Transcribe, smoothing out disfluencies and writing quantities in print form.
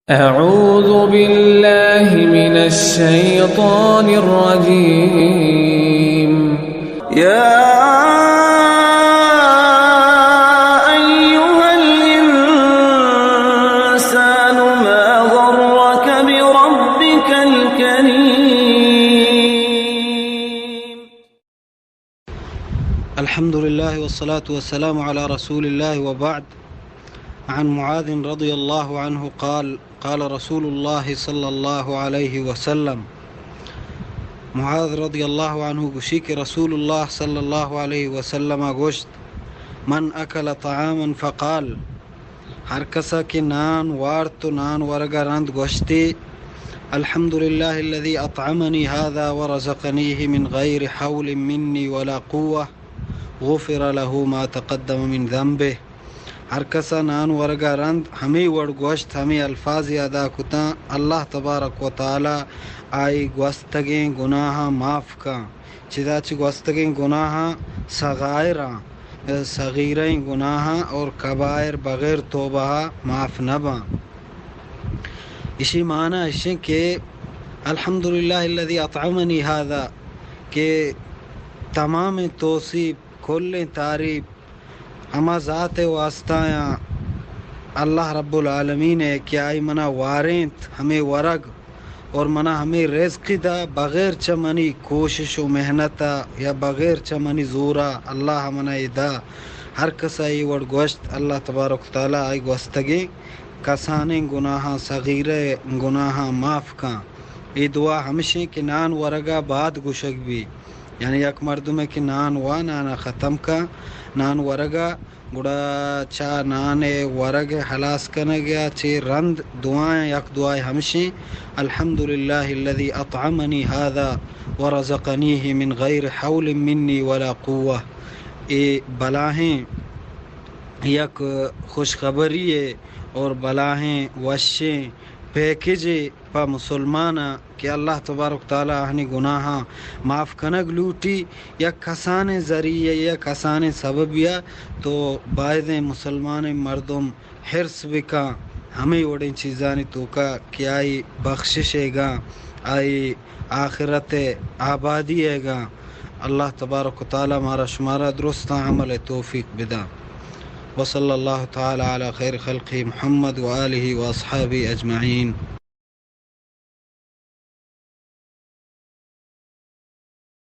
أعوذ بالله من الشيطان الرجيم يا أيها الإنسان ما غرك بربك الكريم. الحمد لله والصلاة والسلام على رسول الله وبعد. عن معاذ رضي الله عنه قال رسول الله صلى الله عليه وسلم. معاذ رضی اللہ عنہ گوشی کہ رسول اللہ صلی اللہ علیہ وسلم گوشت من اکل طعاما فقال، ہر کسا کہ نان وار تو نان ورگا رند گوشتی الحمد للہ الذي اطعمني هذا ورزقنيه من غير حول مني ولا قوة غفر له ما تقدم من ذنبه. ہر کسا نان ورگا رند ہمیں وڑ گوشت ہمیں الفاظ ادا کتا اللہ تبارک و تعالی آئی گوستگیں گناہ معاف کا چدا چی گوستگیں گناہ صغائرہ صغیریں گناہ اور کبائر بغیر توبہ معاف نبا. اسی معنی ہے کہ الحمدللہ الذی اطعمنی هذا کہ تمام توصیف کل تعریف ہما ذات واسطہ اللہ رب العالمین ہے کہ آئی منا وارینت ہمیں ورگ اور منا ہمیں رزق دا بغیر چمنی کوشش و محنت یا بغیر چمنی زورا اللہ منا دا ہر کسا ای وڑ گوشت اللہ تبارک تعالی آئی گوستگی کسانے گناہ صغیر گناہ معاف کا. ای دعا ہمیشہ کہ نان ورگا بعد گوشک بھی یعنی یک مردم کہ نان نانا ختم کا نان ورگا گڑا چا نان ورگ حلاس کنا گیا چی رند دعائیں یک دعائیں ہمشی الحمدللہ الذي اطعمنی هذا ورزقنیه من غیر حول منی ولا قوة. ای بلاہیں یک خوشخبری اور بلاہیں وشیں پیکجے پا مسلمانا کہ اللہ تبارک تعالی ہنی گناہ معاف کنگ لوٹی یا کسان ذریعے یا کسان سبب یا تو باعث مسلمان مردم حرص بکا ہمیں وڑیں چیزانی تو کا کہ آئی بخشش ہے گا آئی آخرت آبادی ہے گا. اللہ تبارک تعالی مارا شمارا درست عمل توفیق بدا. وصلی اللہ تعالی علی خیر خلقہ محمد وآلہ واصحابہ اجمعین.